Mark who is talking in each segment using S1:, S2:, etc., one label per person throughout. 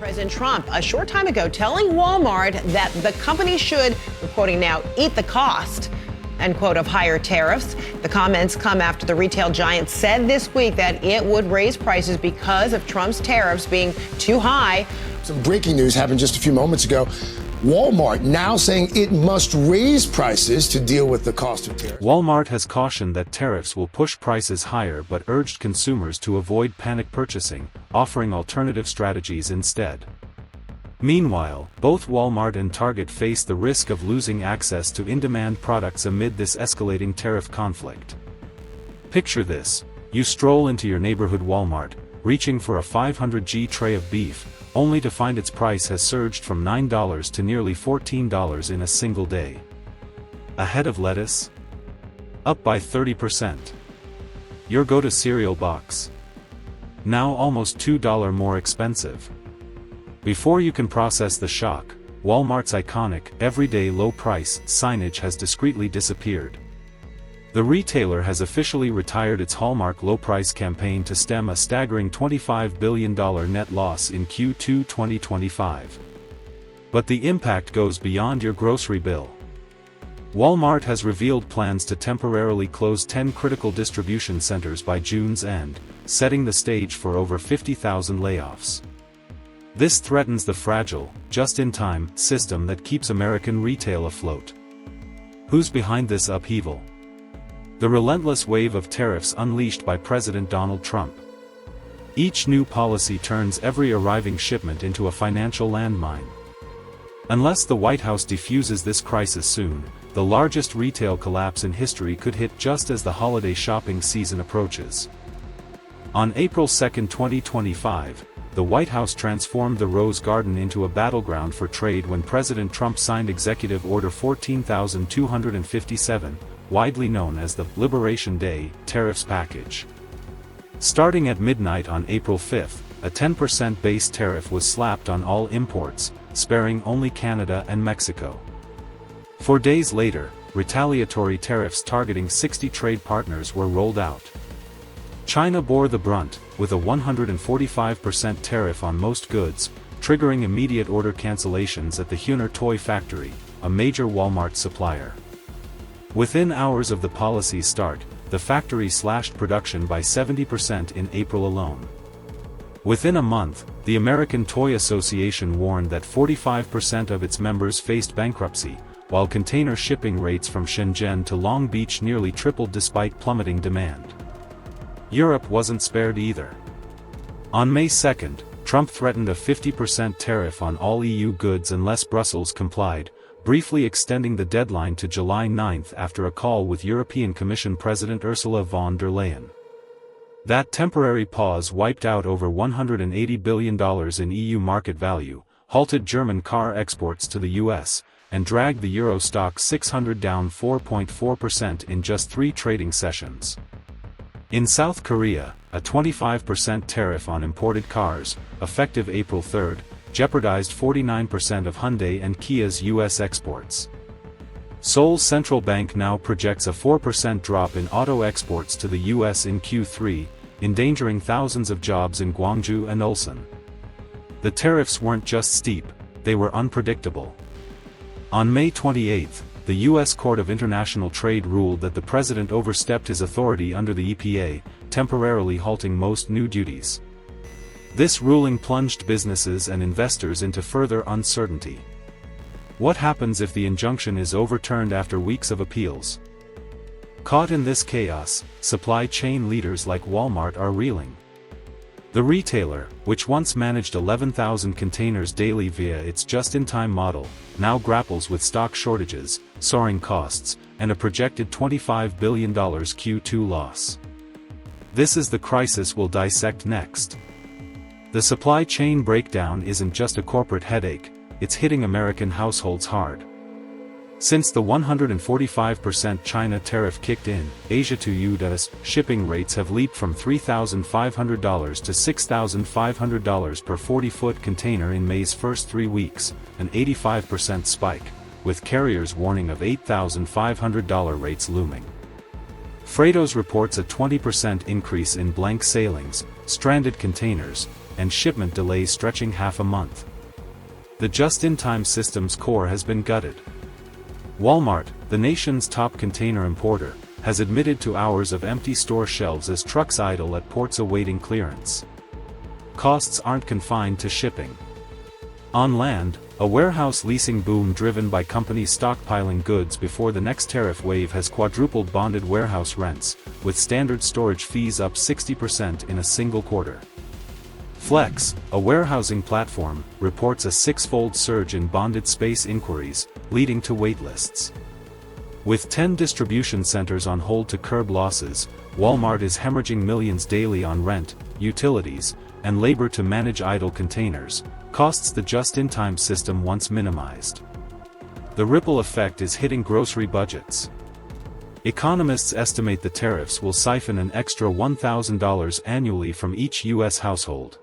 S1: President Trump a short time ago telling Walmart that the company should, we're quoting now, eat the cost, end quote, of higher tariffs. The comments come after the retail giant said this week that it would raise prices because of Trump's tariffs being too high.
S2: Some breaking news happened just a few moments ago. Walmart now saying it must raise prices to deal with the cost of tariffs.
S3: Walmart has cautioned that tariffs will push prices higher but urged consumers to avoid panic purchasing, offering alternative strategies instead. Meanwhile, both Walmart and Target face the risk of losing access to in-demand products amid this escalating tariff conflict. Picture this: you stroll into your neighborhood Walmart, reaching for a 500g tray of beef, only to find its price has surged from $9 to nearly $14 in a single day. A head of lettuce? Up by 30%. Your go-to cereal box? Now almost $2 more expensive. Before you can process the shock, Walmart's iconic, everyday low price signage has discreetly disappeared. The retailer has officially retired its hallmark low-price campaign to stem a staggering $25 billion net loss in Q2 2025. But the impact goes beyond your grocery bill. Walmart has revealed plans to temporarily close 10 critical distribution centers by June's end, setting the stage for over 50,000 layoffs. This threatens the fragile, just-in-time system that keeps American retail afloat. Who's behind this upheaval? The relentless wave of tariffs unleashed by President Donald Trump. Each new policy turns every arriving shipment into a financial landmine. Unless the White House defuses this crisis soon, the largest retail collapse in history could hit just as the holiday shopping season approaches. On April 2, 2025, the White House transformed the Rose Garden into a battleground for trade when President Trump signed Executive Order 14,257, widely known as the Liberation Day tariffs package. Starting at midnight on April 5, a 10% base tariff was slapped on all imports, sparing only Canada and Mexico. 4 days later, retaliatory tariffs targeting 60 trade partners were rolled out. China bore the brunt, with a 145% tariff on most goods, triggering immediate order cancellations at the Huner Toy Factory, a major Walmart supplier. Within hours of the policy's start, the factory slashed production by 70% in April alone. Within a month, the American Toy Association warned that 45% of its members faced bankruptcy, while container shipping rates from Shenzhen to Long Beach nearly tripled despite plummeting demand. Europe wasn't spared either. On May 2, Trump threatened a 50% tariff on all EU goods unless Brussels complied, briefly extending the deadline to July 9 after a call with European Commission President Ursula von der Leyen. That temporary pause wiped out over $180 billion in EU market value, halted German car exports to the US, and dragged the Euro Stoxx 600 down 4.4% in just 3 trading sessions. In South Korea, a 25% tariff on imported cars, effective April 3, jeopardized 49% of Hyundai and Kia's U.S. exports. Seoul's central bank now projects a 4% drop in auto exports to the U.S. in Q3, endangering thousands of jobs in Gwangju and Ulsan. The tariffs weren't just steep, they were unpredictable. On May 28, the U.S. Court of International Trade ruled that the president overstepped his authority under the EPA, temporarily halting most new duties. This ruling plunged businesses and investors into further uncertainty. What happens if the injunction is overturned after weeks of appeals? Caught in this chaos, supply chain leaders like Walmart are reeling. The retailer, which once managed 11,000 containers daily via its just-in-time model, now grapples with stock shortages, soaring costs, and a projected $25 billion Q2 loss. This is the crisis we'll dissect next. The supply chain breakdown isn't just a corporate headache, it's hitting American households hard. Since the 145% China tariff kicked in, Asia to US shipping rates have leaped from $3,500 to $6,500 per 40-foot container in May's first 3 weeks, an 85% spike, with carriers warning of $8,500 rates looming. Freightos reports a 20% increase in blank sailings, stranded containers, and shipment delays stretching half a month. The just-in-time system's core has been gutted. Walmart, the nation's top container importer, has admitted to hours of empty store shelves as trucks idle at ports awaiting clearance. Costs aren't confined to shipping. On land, a warehouse leasing boom driven by companies stockpiling goods before the next tariff wave has quadrupled bonded warehouse rents, with standard storage fees up 60% in a single quarter. Flex, a warehousing platform, reports a six-fold surge in bonded space inquiries, leading to waitlists. With 10 distribution centers on hold to curb losses, Walmart is hemorrhaging millions daily on rent, utilities, and labor to manage idle containers, costs the just-in-time system once minimized. The ripple effect is hitting grocery budgets. Economists estimate the tariffs will siphon an extra $1,000 annually from each U.S. household.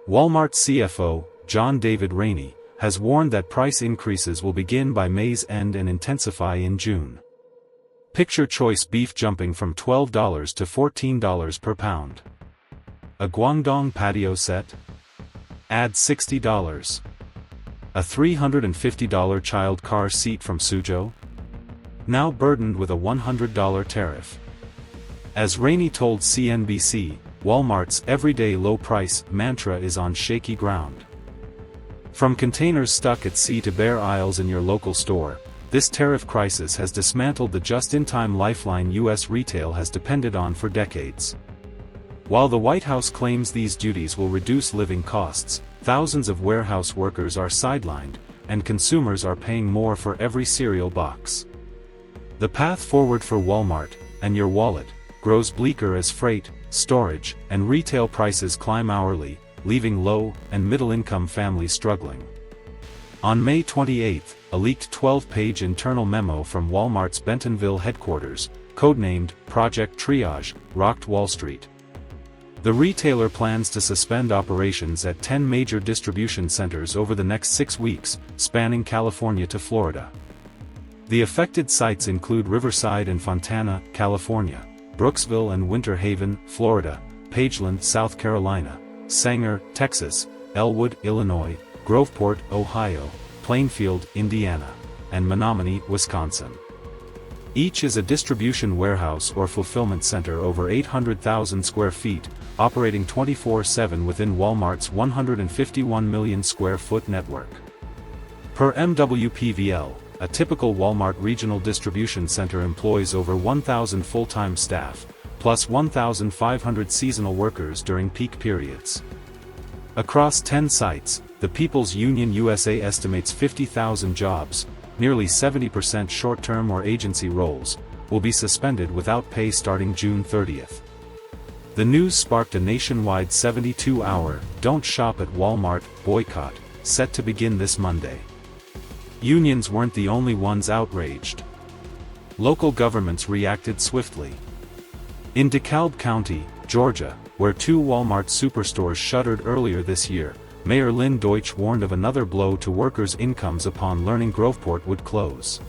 S3: Walmart CFO, John David Rainey, has warned that price increases will begin by May's end and intensify in June. Picture choice beef jumping from $12 to $14 per pound. A Guangdong patio set? Add $60. A $350 child car seat from Suzhou? Now burdened with a $100 tariff. As Rainey told CNBC, Walmart's everyday low price mantra is on shaky ground. From containers stuck at sea to bare aisles in your local store, this tariff crisis has dismantled the just-in-time lifeline U.S. retail has depended on for decades. While the White House claims these duties will reduce living costs, thousands of warehouse workers are sidelined, and consumers are paying more for every cereal box. The path forward for Walmart, and your wallet, grows bleaker as freight, storage, and retail prices climb hourly, leaving low- and middle-income families struggling. On May 28, a leaked 12-page internal memo from Walmart's Bentonville headquarters, codenamed Project Triage, rocked Wall Street. The retailer plans to suspend operations at 10 major distribution centers over the next 6 weeks, spanning California to Florida. The affected sites include Riverside and Fontana, California, Brooksville and Winter Haven, Florida, Pageland, South Carolina, Sanger, Texas, Elwood, Illinois, Groveport, Ohio, Plainfield, Indiana, and Menominee, Wisconsin. Each is a distribution warehouse or fulfillment center over 800,000 square feet, operating 24/7 within Walmart's 151 million square foot network. Per MWPVL, a typical Walmart regional distribution center employs over 1,000 full-time staff, plus 1,500 seasonal workers during peak periods. Across 10 sites, the People's Union USA estimates 50,000 jobs, nearly 70% short-term or agency roles, will be suspended without pay starting June 30th. The news sparked a nationwide 72-hour "Don't Shop at Walmart" boycott, set to begin this Monday. Unions weren't the only ones outraged. Local governments reacted swiftly. In DeKalb County, Georgia, where 2 Walmart superstores shuttered earlier this year, Mayor Lynn Deutsch warned of another blow to workers' incomes upon learning Groveport would close.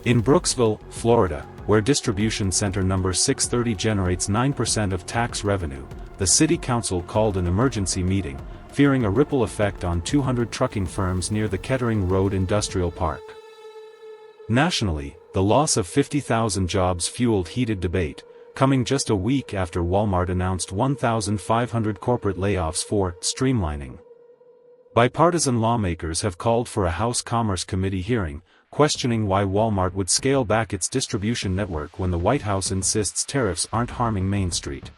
S3: In Brooksville, Florida, where distribution center number 630 generates 9% of tax revenue, the city council called an emergency meeting, fearing a ripple effect on 200 trucking firms near the Kettering Road Industrial Park. Nationally, the loss of 50,000 jobs fueled heated debate, coming just a week after Walmart announced 1,500 corporate layoffs for streamlining. Bipartisan lawmakers have called for a House Commerce Committee hearing, questioning why Walmart would scale back its distribution network when the White House insists tariffs aren't harming Main Street.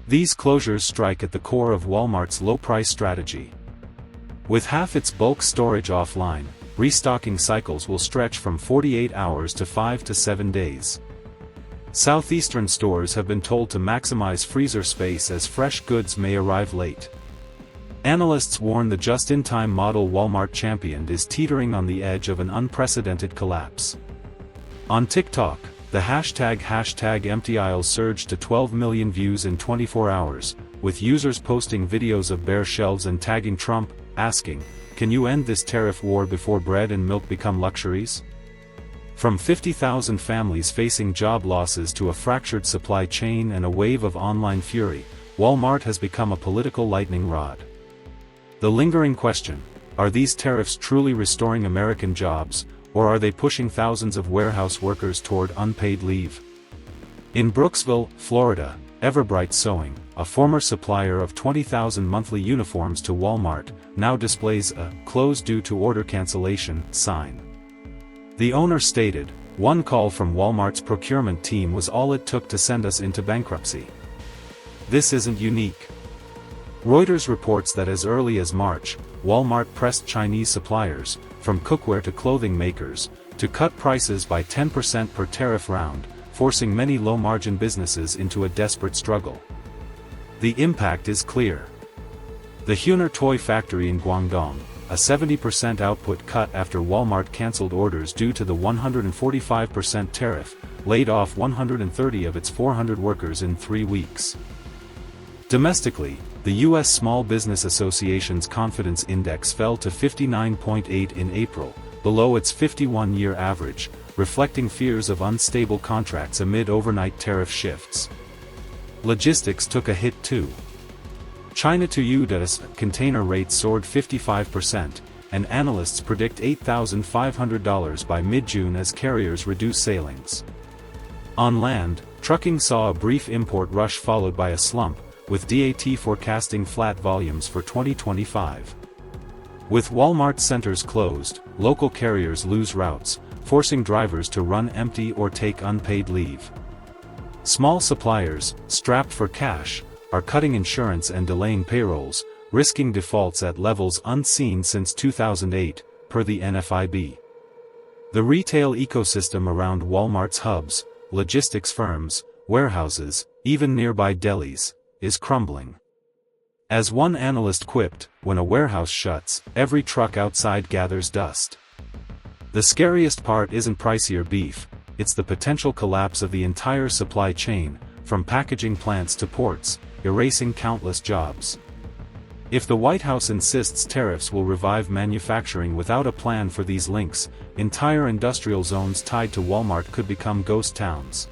S3: These closures strike at the core of Walmart's low-price strategy. With half its bulk storage offline, restocking cycles will stretch from 48 hours to 5 to 7 days. Southeastern stores have been told to maximize freezer space as fresh goods may arrive late. Analysts warn the just-in-time model Walmart championed is teetering on the edge of an unprecedented collapse. On TikTok, the hashtag empty aisles surged to 12 million views in 24 hours, with users posting videos of bare shelves and tagging Trump, asking, "Can you end this tariff war before bread and milk become luxuries?" From 50,000 families facing job losses to a fractured supply chain and a wave of online fury, Walmart has become a political lightning rod. The lingering question: are these tariffs truly restoring American jobs, or are they pushing thousands of warehouse workers toward unpaid leave? In Brooksville, Florida, Everbright Sewing, a former supplier of 20,000 monthly uniforms to Walmart, now displays a "closed due to order cancellation" sign. The owner stated, "One call from Walmart's procurement team was all it took to send us into bankruptcy." This isn't unique. Reuters reports that as early as March, Walmart pressed Chinese suppliers, from cookware to clothing makers, to cut prices by 10% per tariff round, forcing many low-margin businesses into a desperate struggle. The impact is clear. The Huner toy factory in Guangdong, a 70% output cut after Walmart canceled orders due to the 145% tariff, laid off 130 of its 400 workers in 3 weeks. Domestically, the U.S. Small Business Association's confidence index fell to 59.8 in April, below its 51-year average, reflecting fears of unstable contracts amid overnight tariff shifts. Logistics took a hit too. China to U.S. container rates soared 55%, and analysts predict $8,500 by mid-June as carriers reduce sailings. On land, trucking saw a brief import rush followed by a slump, with DAT forecasting flat volumes for 2025. With Walmart centers closed, local carriers lose routes, forcing drivers to run empty or take unpaid leave. Small suppliers, strapped for cash, are cutting insurance and delaying payrolls, risking defaults at levels unseen since 2008, per the NFIB. The retail ecosystem around Walmart's hubs, logistics firms, warehouses, even nearby delis, is crumbling. As one analyst quipped, "When a warehouse shuts, every truck outside gathers dust." The scariest part isn't pricier beef, it's the potential collapse of the entire supply chain, from packaging plants to ports, erasing countless jobs. If the White House insists tariffs will revive manufacturing without a plan for these links, entire industrial zones tied to Walmart could become ghost towns.